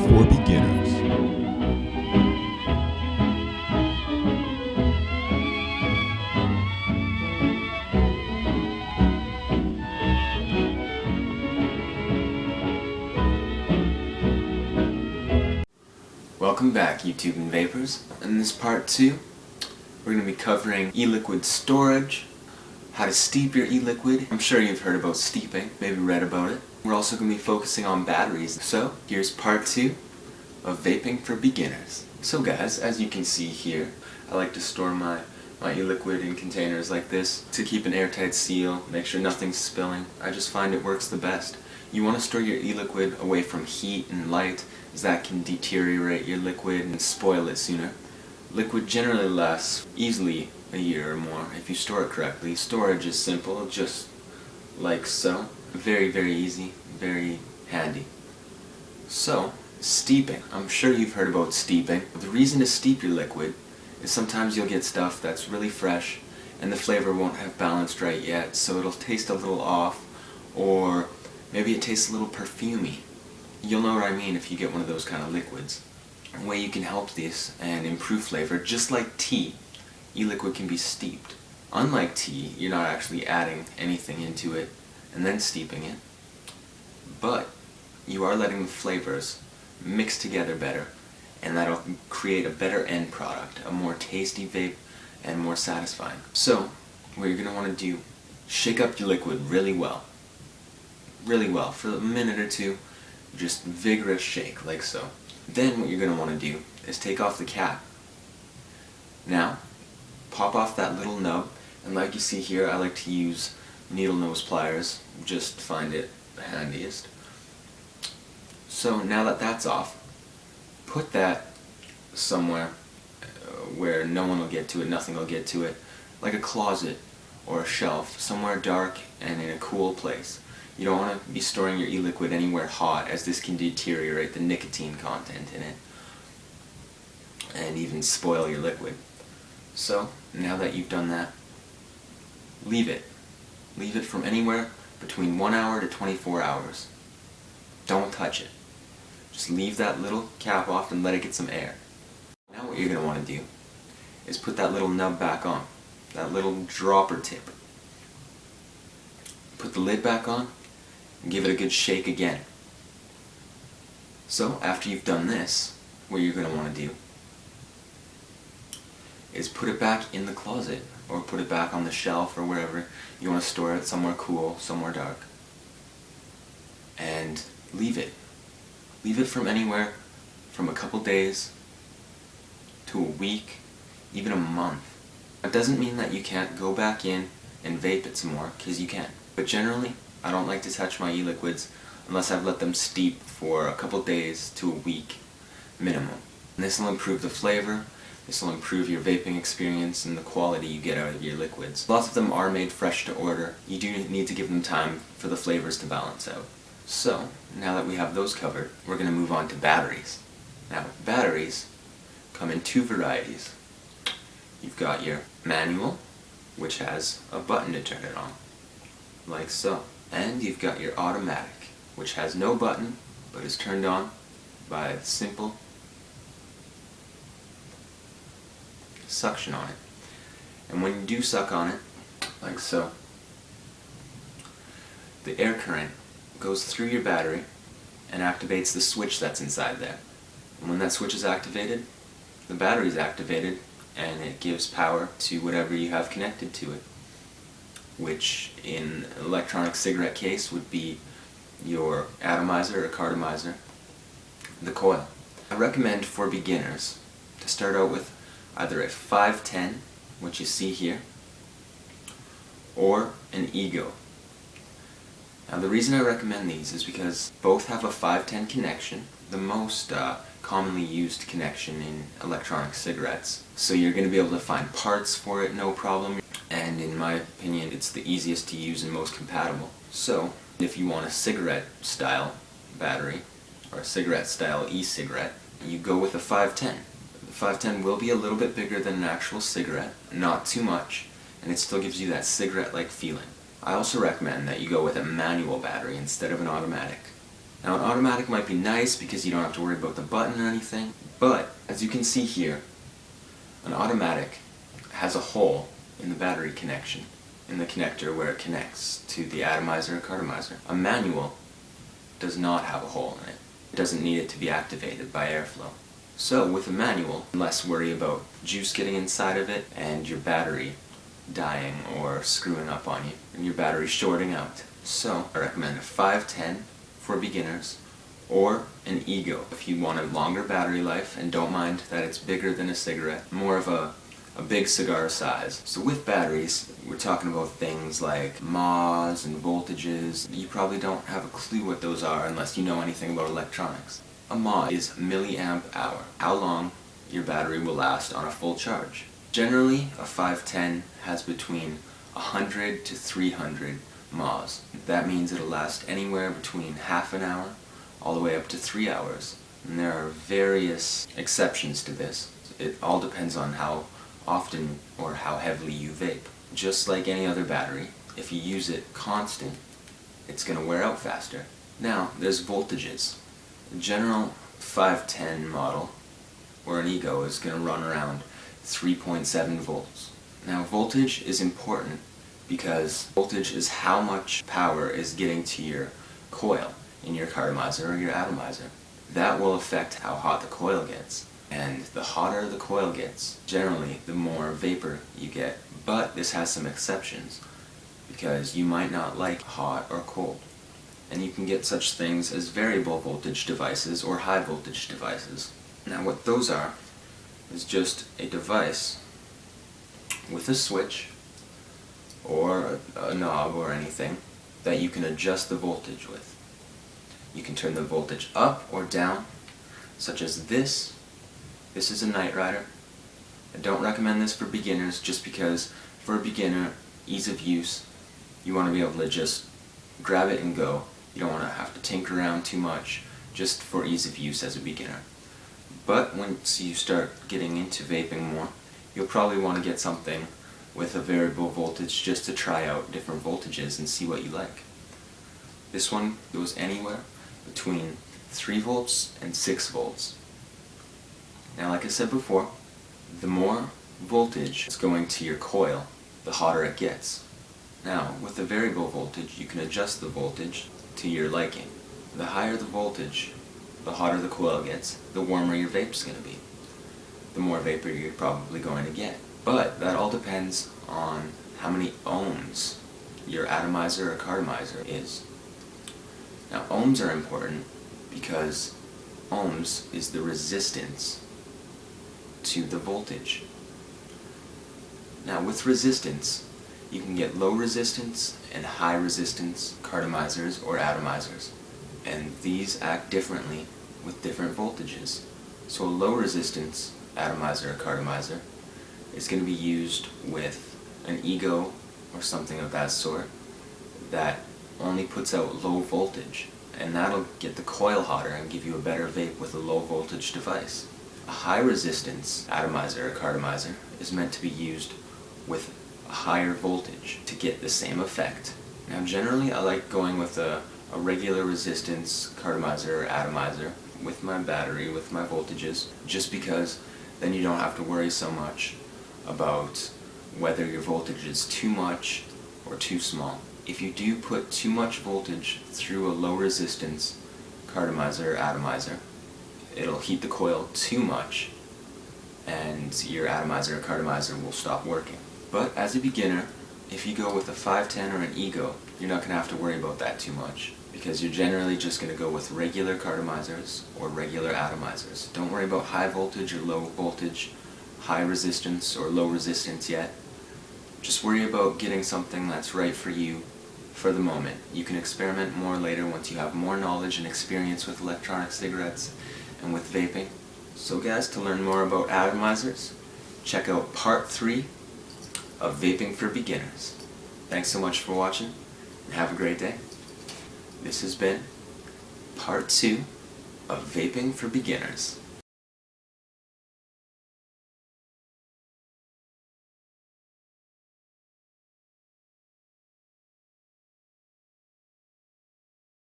for beginners. Welcome back, YouTube and Vapors. In this part 2, we're going to be covering e-liquid storage, how to steep your e-liquid. I'm sure you've heard about steeping, maybe read about it. We're also going to be focusing on batteries. So, here's part 2 of vaping for beginners. So guys, as you can see here, I like to store my e-liquid in containers like this to keep an airtight seal, make sure nothing's spilling. I just find it works the best. You want to store your e-liquid away from heat and light, as that can deteriorate your liquid and spoil it sooner. Liquid generally lasts easily a year or more if you store it correctly. Storage is simple, just like so. Very, very easy, very handy. So, steeping. I'm sure you've heard about steeping. The reason to steep your liquid is sometimes you'll get stuff that's really fresh and the flavor won't have balanced right yet, so it'll taste a little off, or maybe it tastes a little perfumey. You'll know what I mean if you get one of those kind of liquids. A way you can help this and improve flavor, just like tea, e-liquid can be steeped. Unlike tea, you're not actually adding anything into it and then steeping it, but you are letting the flavors mix together better, and that'll create a better end product, a more tasty vape and more satisfying. So, what you're going to want to do, shake up your liquid really well for a minute or two, just vigorous shake like so. Then what you're going to want to do is take off the cap. Now, pop off that little nub, and like you see here, I like to use needle nose pliers, just find it the handiest. So now that that's off, put that somewhere where no one will get to it, nothing will get to it, like a closet or a shelf, somewhere dark and in a cool place. You don't want to be storing your e-liquid anywhere hot, as this can deteriorate the nicotine content in it and even spoil your liquid. So, now that you've done that, leave it. Leave it from anywhere between 1 hour to 24 hours. Don't touch it. Just leave that little cap off and let it get some air. Now what you're going to want to do is put that little nub back on, that little dropper tip. Put the lid back on and give it a good shake again. So after you've done this, what you're going to want to do is put it back in the closet, or put it back on the shelf or wherever you want to store it, somewhere cool, somewhere dark, and leave it. Leave it from anywhere from a couple days to a week, even a month. It doesn't mean that you can't go back in and vape it some more, because you can. But generally, I don't like to touch my e-liquids unless I've let them steep for a couple days to a week minimum. And this will improve the flavor, this will improve your vaping experience and the quality you get out of your liquids. Lots of them are made fresh to order. You do need to give them time for the flavors to balance out. So, now that we have those covered, we're going to move on to batteries. Now, batteries come in two varieties. You've got your manual, which has a button to turn it on, like so. And you've got your automatic, which has no button, but is turned on by a simple suction on it. And when you do suck on it, like so, the air current goes through your battery and activates the switch that's inside there. And when that switch is activated, the battery is activated, and it gives power to whatever you have connected to it, which in an electronic cigarette case would be your Atomizer or Cartomizer, the coil. I recommend for beginners to start out with either a 510, which you see here, or an Ego. Now the reason I recommend these is because both have a 510 connection, the most commonly used connection in electronic cigarettes. So you're going to be able to find parts for it no problem, and in my opinion it's the easiest to use and most compatible. So if you want a cigarette style battery, or a cigarette style e-cigarette, you go with a 510. The 510 will be a little bit bigger than an actual cigarette, not too much, and it still gives you that cigarette-like feeling. I also recommend that you go with a manual battery instead of an automatic. Now an automatic might be nice because you don't have to worry about the button or anything, but as you can see here, an automatic has a hole in the battery connection, in the connector where it connects to the atomizer or cartomizer. A manual does not have a hole in it. It doesn't need it to be activated by airflow. So with a manual, less worry about juice getting inside of it and your battery dying or screwing up on you, and your battery shorting out. So I recommend a 510 for beginners, or an Ego if you want a longer battery life and don't mind that it's bigger than a cigarette, more of a big cigar size. So with batteries, we're talking about things like mAhs and voltages. You probably don't have a clue what those are unless you know anything about electronics. A mAh is milliamp hour, how long your battery will last on a full charge. Generally, a 510 has between 100 to 300 mAhs. That means it'll last anywhere between half an hour all the way up to 3 hours. And there are various exceptions to this. It all depends on how often or how heavily you vape. Just like any other battery, if you use it constant, it's going to wear out faster. Now, there's voltages. A general 510 model, or an Ego, is going to run around 3.7 volts. Now, voltage is important because voltage is how much power is getting to your coil in your cartomizer or your atomizer. That will affect how hot the coil gets. And the hotter the coil gets, generally, the more vapor you get. But this has some exceptions, because you might not like hot or cold. And you can get such things as variable voltage devices or high voltage devices. Now what those are is just a device with a switch or a knob or anything that you can adjust the voltage with. You can turn the voltage up or down, such as this. This is a Night Rider. I don't recommend this for beginners just because for a beginner, ease of use, you want to be able to just grab it and go. You don't want to have to tinker around too much just for ease of use as a beginner. But once you start getting into vaping more, you'll probably want to get something with a variable voltage just to try out different voltages and see what you like. This one goes anywhere between 3 volts and 6 volts. Now, like I said before, the more voltage is going to your coil, the hotter it gets. Now, with the variable voltage, you can adjust the voltage to your liking. The higher the voltage, the hotter the coil gets, the warmer your vape's going to be. The more vapor you're probably going to get. But that all depends on how many ohms your atomizer or cartomizer is. Now, ohms are important because ohms is the resistance to the voltage. Now, with resistance, you can get low resistance and high resistance cartomizers or atomizers, and these act differently with different voltages. So a low resistance atomizer or cartomizer is going to be used with an Ego or something of that sort that only puts out low voltage, and that'll get the coil hotter and give you a better vape with a low voltage device. A high resistance atomizer or cartomizer is meant to be used with a higher voltage to get the same effect. Now generally I like going with a regular resistance cartomizer or atomizer with my battery, with my voltages, just because then you don't have to worry so much about whether your voltage is too much or too small. If you do put too much voltage through a low resistance cartomizer or atomizer, it'll heat the coil too much and your atomizer or cartomizer will stop working. But as a beginner, if you go with a 510 or an Ego, you're not going to have to worry about that too much, because you're generally just going to go with regular cartomizers or regular atomizers. Don't worry about high voltage or low voltage, high resistance or low resistance yet. Just worry about getting something that's right for you for the moment. You can experiment more later once you have more knowledge and experience with electronic cigarettes and with vaping. So guys, to learn more about atomizers, check out part 3 of Vaping for Beginners. Thanks so much for watching, and have a great day. This has been part 2 of Vaping for Beginners.